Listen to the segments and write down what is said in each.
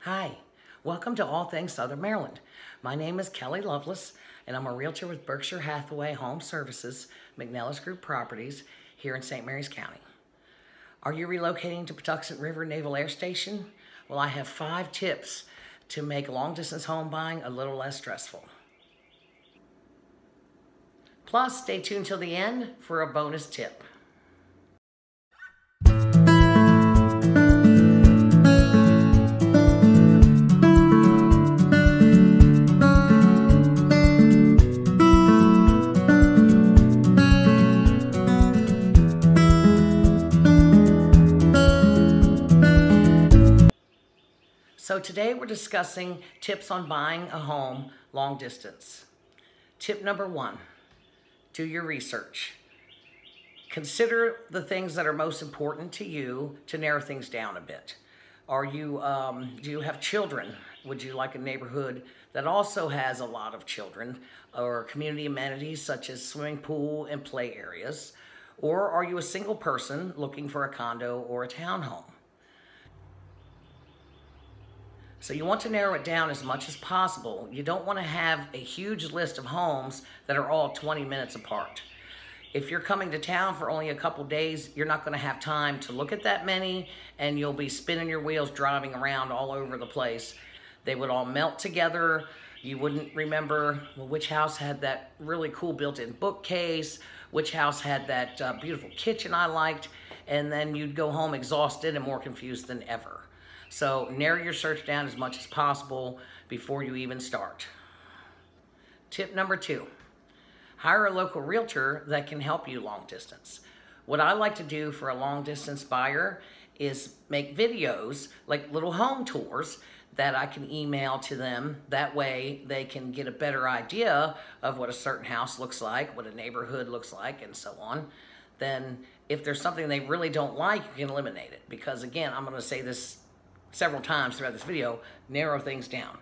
Hi, welcome to All Things Southern Maryland. My name is Kelly Loveless, and I'm a realtor with Berkshire Hathaway HomeServices, McNelis Group Properties here in St. Mary's County. Are you relocating to Patuxent River Naval Air Station? Well, I have 5 tips to make long-distance home buying a little less stressful. Plus, stay tuned till the end for a bonus tip. So today we're discussing tips on buying a home long distance. Tip number 1, do your research. Consider the things that are most important to you to narrow things down a bit. Do you have children? Would you like a neighborhood that also has a lot of children, or community amenities such as swimming pool and play areas? Or are you a single person looking for a condo or a townhome? So you want to narrow it down as much as possible. You don't want to have a huge list of homes that are all 20 minutes apart. If you're coming to town for only a couple days, you're not going to have time to look at that many, and you'll be spinning your wheels driving around all over the place. They would all melt together. You wouldn't remember, well, which house had that really cool built-in bookcase, which house had that beautiful kitchen I liked, and then you'd go home exhausted and more confused than ever. So narrow your search down as much as possible before you even start. Tip number 2, hire a local realtor that can help you long distance. What I like to do for a long distance buyer is make videos, like little home tours, that I can email to them. That way they can get a better idea of what a certain house looks like, what a neighborhood looks like, and so on. Then if there's something they really don't like, you can eliminate it. Because again, I'm going to say this several times throughout this video, narrow things down.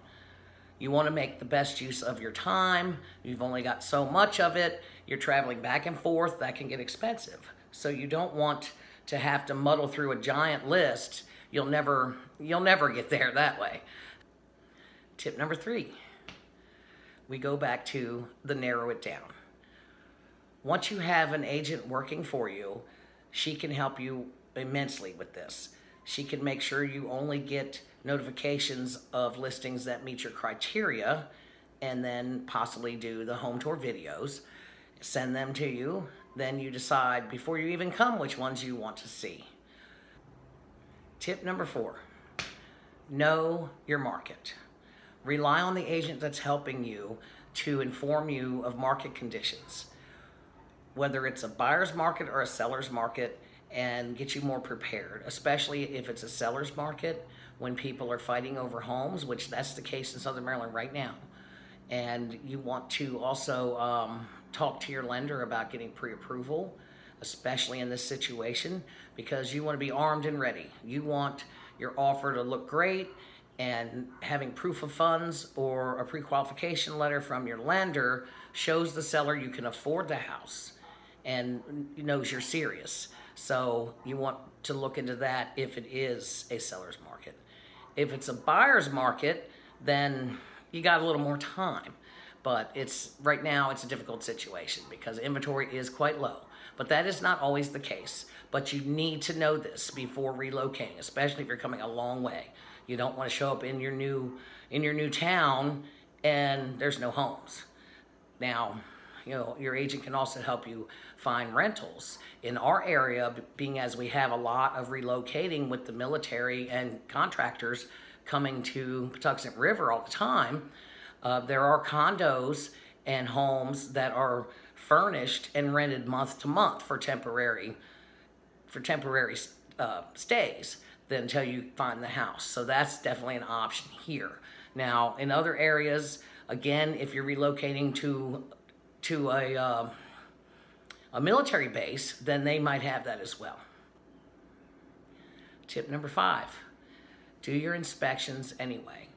You want to make the best use of your time. You've only got so much of it. You're traveling back and forth. That can get expensive. So you don't want to have to muddle through a giant list. You'll never get there that way. Tip number 3, we go back to the narrow it down. Once you have an agent working for you, she can help you immensely with this. She can make sure you only get notifications of listings that meet your criteria, and then possibly do the home tour videos, send them to you. Then you decide before you even come which ones you want to see. Tip number 4, know your market. Rely on the agent that's helping you to inform you of market conditions, whether it's a buyer's market or a seller's market, and get you more prepared, especially if it's a seller's market when people are fighting over homes, which that's the case in Southern Maryland right now. And you want to also talk to your lender about getting pre-approval, especially in this situation, because you want to be armed and ready. You want your offer to look great, and having proof of funds or a pre-qualification letter from your lender shows the seller you can afford the house and knows you're serious. So you want to look into that if it is a seller's market. If it's a buyer's market, then you got a little more time. But right now it's a difficult situation because inventory is quite low. But that is not always the case. But you need to know this before relocating, especially if you're coming a long way. You don't want to show up in your new town and there's no homes. Now, your agent can also help you find rentals. In our area, being as we have a lot of relocating with the military and contractors coming to Patuxent River all the time, there are condos and homes that are furnished and rented month to month for temporary stays until you find the house. So that's definitely an option here. Now, in other areas, again, if you're relocating to a military base, then they might have that as well. Tip number 5, do your inspections anyway.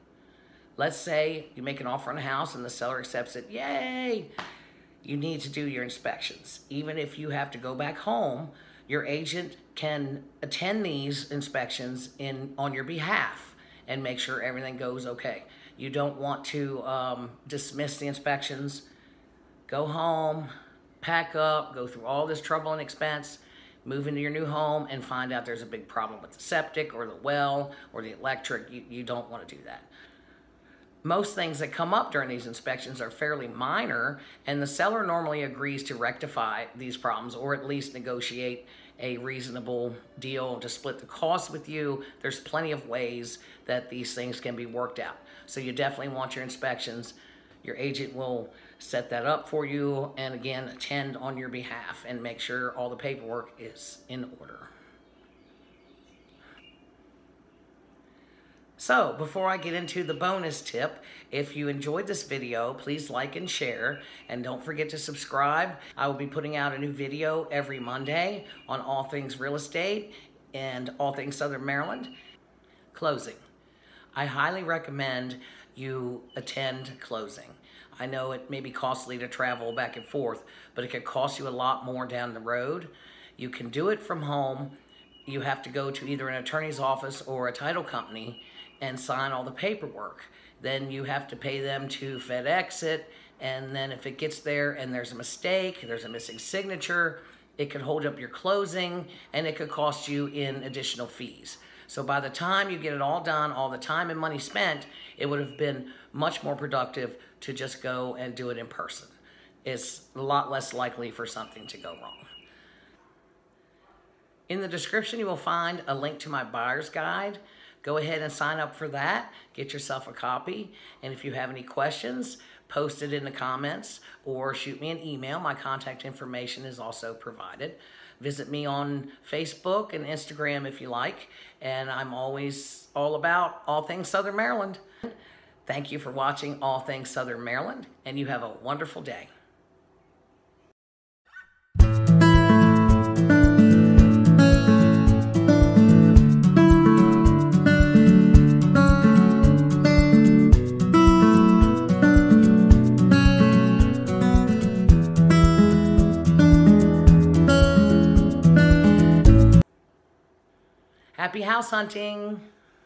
Let's say you make an offer on a house and the seller accepts it. Yay! You need to do your inspections. Even if you have to go back home, your agent can attend these inspections on your behalf and make sure everything goes okay. You don't want to dismiss the inspections. Go home, pack up, go through all this trouble and expense, move into your new home, and find out there's a big problem with the septic or the well or the electric. You don't want to do that. Most things that come up during these inspections are fairly minor, and the seller normally agrees to rectify these problems or at least negotiate a reasonable deal to split the cost with you. There's plenty of ways that these things can be worked out. So you definitely want your inspections. Your agent will set that up for you and again, attend on your behalf and make sure all the paperwork is in order. So before I get into the bonus tip, if you enjoyed this video, please like and share, and don't forget to subscribe. I will be putting out a new video every Monday on all things real estate and all things Southern Maryland. Closing. I highly recommend you attend closing. I know it may be costly to travel back and forth, but it could cost you a lot more down the road. You can do it from home. You have to go to either an attorney's office or a title company and sign all the paperwork. Then you have to pay them to FedEx it, and then if it gets there and there's a mistake, there's a missing signature, it could hold up your closing and it could cost you in additional fees. So by the time you get it all done, all the time and money spent, it would have been much more productive to just go and do it in person. It's a lot less likely for something to go wrong. In the description, you will find a link to my buyer's guide. Go ahead and sign up for that. Get yourself a copy. And if you have any questions, post it in the comments or shoot me an email. My contact information is also provided. Visit me on Facebook and Instagram if you like. And I'm always all about all things Southern Maryland. Thank you for watching All Things Southern Maryland, and you have a wonderful day. Happy house hunting!